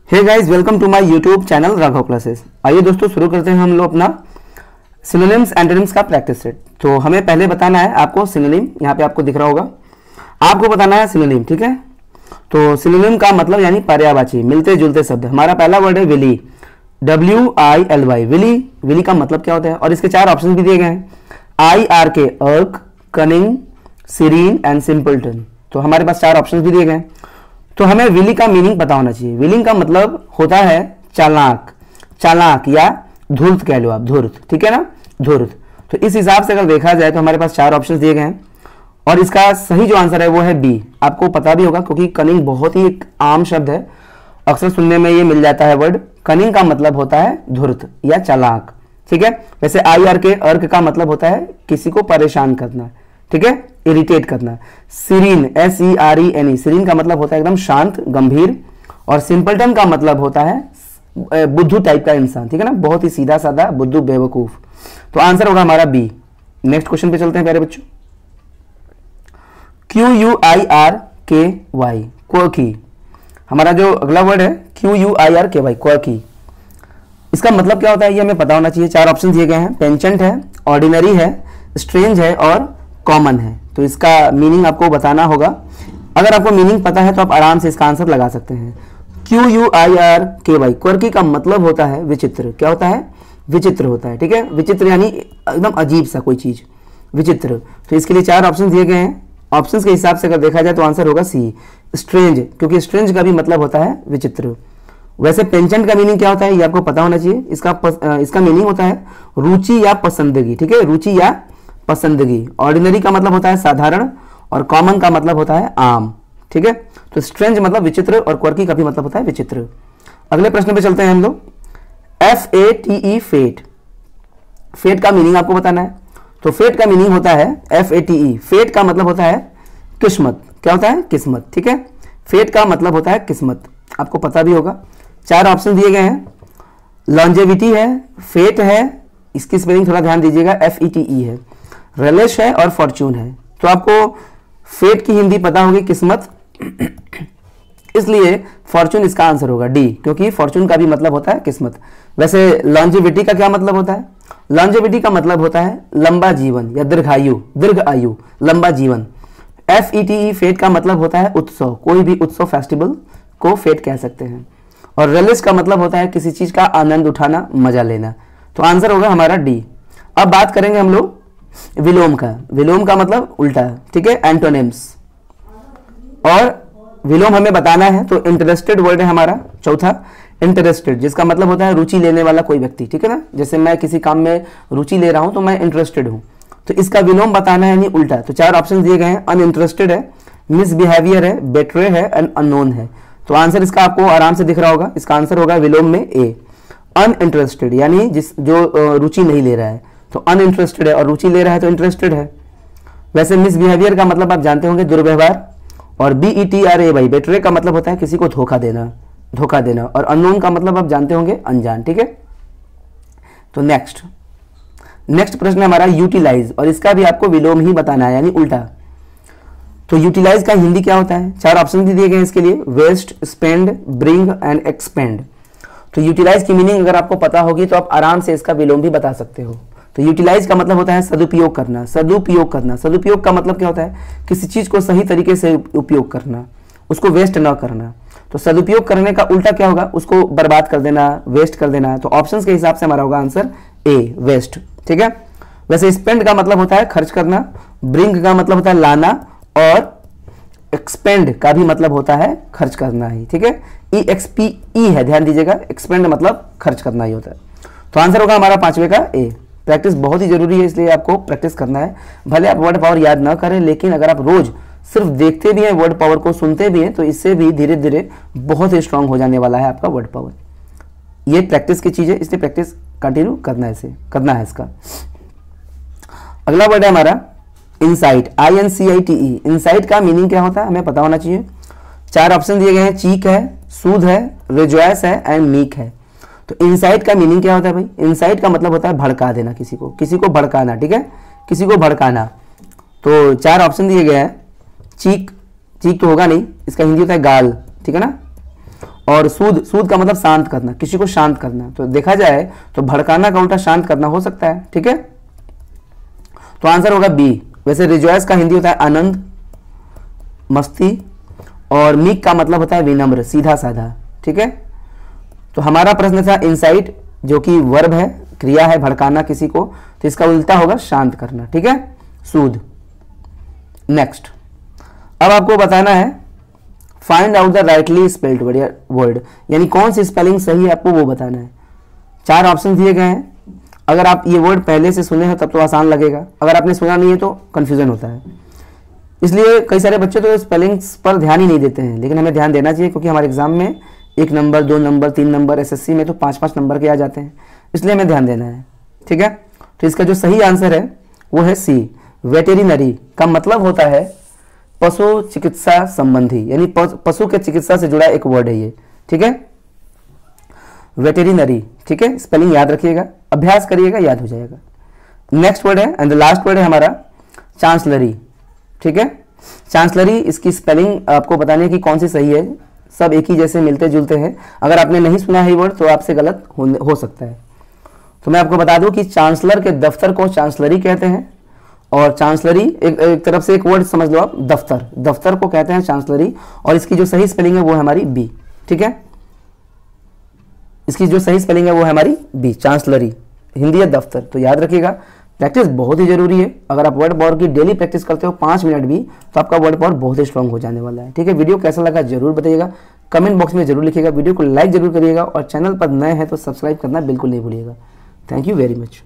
Hey guys, welcome to my YouTube channel Raghav classes. आइए दोस्तों शुरू करते हैं हम लोग अपना सिनोनिम्स एंटोनिम्स का प्रैक्टिस सेट। तो हमें पहले बताना है आपको सिनोनिम, यहाँ पे आपको दिख रहा होगा, आपको बताना है सिनोनिम, ठीक है। तो सिनोनिम का मतलब यानी पर्यायवाची, मिलते जुलते शब्द। हमारा पहला वर्ड है विली, WILY, विली। विली का मतलब क्या होता है और इसके 4 ऑप्शन भी दिए गए हैं, IRK, अर्क, कनिंग, सीरीन एंड सिंपल्टन। तो हमारे पास 4 ऑप्शन भी दिए गए हैं। तो हमें विली का मीनिंग पता होना चाहिए। विलिंग का मतलब होता है चालाक, चालाक या धूर्त कह लो आप, धूर्त, ठीक है ना, धूर्त। तो इस हिसाब से अगर देखा जाए तो हमारे पास 4 ऑप्शन दिए गए हैं और इसका सही जो आंसर है वो है बी। आपको पता भी होगा क्योंकि कनिंग बहुत ही एक आम शब्द है, अक्सर सुनने में ये मिल जाता है वर्ड। कनिंग का मतलब होता है धूर्त या चालाक, ठीक है। वैसे IRK, अर्क का मतलब होता है किसी को परेशान करना, ठीक है, इरिटेट करना। सीरीन, SERENE, सीरीन का मतलब होता है एकदम शांत, गंभीर। और सिंपल्टन का मतलब होता है बुद्धू टाइप का इंसान, ठीक है ना, बहुत ही सीधा साधा, बुद्धू, बेवकूफ। तो आंसर होगा हमारा बी। नेक्स्ट क्वेश्चन पे चलते हैं प्यारे बच्चों। QUIRKY, quirky. हमारा जो अगला वर्ड है QUIRKY, क्वर्की, इसका मतलब क्या होता है ये हमें पता होना चाहिए। 4 ऑप्शन दिए गए हैं, पेंचेंट है, ऑर्डिनरी है, स्ट्रेंज है और कॉमन है। तो इसका मीनिंग आपको बताना होगा। अगर आपको मीनिंग पता है तो आप आराम से इसका आंसर लगा सकते हैं। QUIRKY, क्वर्की का मतलब होता है विचित्र। क्या होता है? विचित्र होता है, ठीक है। विचित्र यानी एकदम अजीब सा कोई चीज, विचित्र। तो इसके लिए 4 ऑप्शन दिए गए हैं। ऑप्शंस के हिसाब से अगर देखा जाए तो आंसर होगा सी, स्ट्रेंज, क्योंकि स्ट्रेंज का भी मतलब होता है विचित्र। वैसे पेंचेंट का मीनिंग क्या होता है ये आपको पता होना चाहिए। इसका मीनिंग होता है रुचि या पसंदगी, ठीक है, रुचि या पसंदगी। ऑर्डिनरी का मतलब होता है साधारण और कॉमन का मतलब होता है आम, ठीक है। तो स्ट्रेंज मतलब विचित्र और क्वर्की का भी मतलब होता है विचित्र। अगले प्रश्न पे चलते हैं हम लोग। FATE, fate. फेट का मीनिंग आपको बताना है। तो फेट का मीनिंग होता है FATE, फेट का मतलब होता है किस्मत। क्या होता है? किस्मत, ठीक है। फेट का मतलब होता है किस्मत, आपको पता भी होगा। 4 ऑप्शन दिए गए हैं, लॉन्जेविटी है, फेट है, इसकी स्पेलिंग थोड़ा ध्यान दीजिएगा, FETE है, रिलिश है और फॉर्चून है। तो आपको फेट की हिंदी पता होगी, किस्मत, इसलिए फॉर्चून इसका आंसर होगा डी, क्योंकि फॉर्चून का भी मतलब होता है किस्मत। वैसे लॉन्जेविटी का क्या मतलब होता है? लॉन्जेविटी का मतलब होता है लंबा जीवन या दीर्घायु, दीर्घ आयु, लंबा जीवन। FETE, फेट का मतलब होता है उत्सव, कोई भी उत्सव, फेस्टिवल को फेट कह सकते हैं। और रिलिश का मतलब होता है किसी चीज का आनंद उठाना, मजा लेना। तो आंसर होगा हमारा डी। अब बात करेंगे हम लोग विलोम का। विलोम का मतलब उल्टा, ठीक है, एंटोनिम्स। और विलोम हमें बताना है तो इंटरेस्टेड वर्ड है हमारा चौथा, इंटरेस्टेड, जिसका मतलब होता है रुचि लेने वाला कोई व्यक्ति, ठीक है ना। जैसे मैं किसी काम में रुचि ले रहा हूं तो मैं इंटरेस्टेड हूं, तो इसका विलोम बताना है, यानी उल्टा। तो 4 ऑप्शन दिए गए हैं, अनइंटरेस्टेड है, मिसबिहेवियर है, बेट्रे है एंड अननोन है। तो आंसर इसका आपको आराम से दिख रहा होगा, इसका आंसर होगा विलोम में ए, अनइंटरेस्टेड, यानी जो रुचि नहीं ले रहा है। तो अनइंटरेस्टेड है और रुचि ले रहा है तो इंटरेस्टेड है। वैसे मिसबिहेवियर का मतलब आप जानते होंगे, दुर्व्यवहार। और BETRAY, बेट्रे का मतलब होता है किसी को धोखा देना, धोखा देना। और अननोन का मतलब आप जानते होंगे, अनजान, ठीक है। तो नेक्स्ट प्रश्न हमारा यूटिलाइज, और इसका भी आपको विलोम ही बताना है, यानी उल्टा। तो यूटिलाइज का हिंदी क्या होता है? 4 ऑप्शन भी दिए गए हैं इसके लिए, waste, spend, bring and expend. तो यूटिलाइज की मीनिंग अगर आपको पता होगी तो आप आराम से इसका विलोम भी बता सकते हो। तो यूटिलाइज का मतलब होता है सदुपयोग करना, सदुपयोग करना। सदुपयोग का मतलब क्या होता है? किसी चीज को सही तरीके से उपयोग करना, उसको वेस्ट ना करना। तो सदुपयोग करने का उल्टा क्या होगा? उसको बर्बाद कर देना, वेस्ट कर देना। तो ऑप्शंस के हिसाब से हमारा होगा आंसर ए, वेस्ट, ठीक है। वैसे स्पेंड का मतलब होता है खर्च करना, ब्रिंग का मतलब होता है लाना, और एक्सपेंड का भी मतलब होता है खर्च करना ही, ठीक है। EXPE है, ध्यान दीजिएगा, एक्सपेंड मतलब खर्च करना ही होता है। तो आंसर होगा हमारा 5वें का ए। प्रैक्टिस बहुत ही जरूरी है, इसलिए आपको प्रैक्टिस करना है। भले आप वर्ड पावर याद ना करें, लेकिन अगर आप रोज सिर्फ देखते भी हैं वर्ड पावर को, सुनते भी हैं, तो इससे भी धीरे धीरे बहुत ही स्ट्रांग हो जाने वाला है आपका वर्ड पावर। ये प्रैक्टिस की चीज है, इसलिए प्रैक्टिस कंटिन्यू करना है इसका। अगला वर्ड है हमारा इंसाइट, INCITE। इंसाइट का मीनिंग क्या होता है हमें पता होना चाहिए। 4 ऑप्शन दिए गए हैं, चीक है, सूद है, रिजॉयस है एंड मीक है। तो इंसाइट का मीनिंग क्या होता है भाई? इंसाइट का मतलब होता है भड़का देना, किसी को भड़काना, ठीक है, किसी को भड़काना। तो 4 ऑप्शन दिए गए हैं, चीक, चीक तो होगा नहीं, इसका हिंदी होता है गाल, ठीक है ना। और सूद, सूद का मतलब शांत करना, किसी को शांत करना। तो देखा जाए तो भड़काना का उल्टा शांत करना हो सकता है, ठीक है। तो आंसर होगा बी। वैसे रिजॉयस का हिंदी होता है आनंद, मस्ती, और मीक का मतलब होता है विनम्र, सीधा साधा, ठीक है। तो हमारा प्रश्न था इनसाइट, जो कि वर्ब है, क्रिया है भड़काना किसी को, तो इसका उल्टा होगा शांत करना, ठीक है, सूद। नेक्स्ट, अब आपको बताना है find out the rightly spelled word, यानी कौन सी स्पेलिंग सही है आपको वो बताना है। 4 ऑप्शन दिए गए हैं। अगर आप ये वर्ड पहले से सुने हैं तब तो आसान लगेगा, अगर आपने सुना नहीं है तो कंफ्यूजन होता है। इसलिए कई सारे बच्चे तो स्पेलिंग्स पर ध्यान ही नहीं देते हैं, लेकिन हमें ध्यान देना चाहिए क्योंकि हमारे एग्जाम में 1 नंबर, 2 नंबर, 3 नंबर, एसएससी में तो 5-5 नंबर के आ जाते हैं, इसलिए हमें ध्यान देना है, ठीक है। तो इसका जो सही आंसर है वो है सी। वेटेरिनरी का मतलब होता है पशु चिकित्सा संबंधी, यानी पशु के चिकित्सा से जुड़ा एक वर्ड है ये, ठीक है, वेटेरिनरी, ठीक है। स्पेलिंग याद रखिएगा, अभ्यास करिएगा, याद हो जाएगा। नेक्स्ट वर्ड है एंड द लास्ट वर्ड है हमारा चांसलरी, ठीक है। चांसलरी, इसकी स्पेलिंग आपको बतानी है कि कौन सी सही है, सब एक ही जैसे मिलते जुलते हैं। अगर आपने नहीं सुना है ये वर्ड तो आपसे गलत हो सकता है। तो मैं आपको बता दूं कि चांसलर के दफ्तर को चांसलरी कहते हैं, और चांसलरी एक तरफ से एक वर्ड समझ लो आप, दफ्तर, दफ्तर को कहते हैं चांसलरी, और इसकी जो सही स्पेलिंग है वो है हमारी बी, ठीक है। इसकी जो सही स्पेलिंग है वो है हमारी बी, चांसलरी, हिंदी है दफ्तर। तो याद रखिएगा, प्रैक्टिस बहुत ही जरूरी है। अगर आप वर्ड पावर की डेली प्रैक्टिस करते हो 5 मिनट भी, तो आपका वर्ड पावर बहुत ही स्ट्रांग हो जाने वाला है, ठीक है। वीडियो कैसा लगा जरूर बताइएगा, कमेंट बॉक्स में जरूर लिखिएगा, वीडियो को लाइक जरूर करिएगा, और चैनल पर नए हैं तो सब्सक्राइब करना बिल्कुल नहीं भूलिएगा। Thank you very much.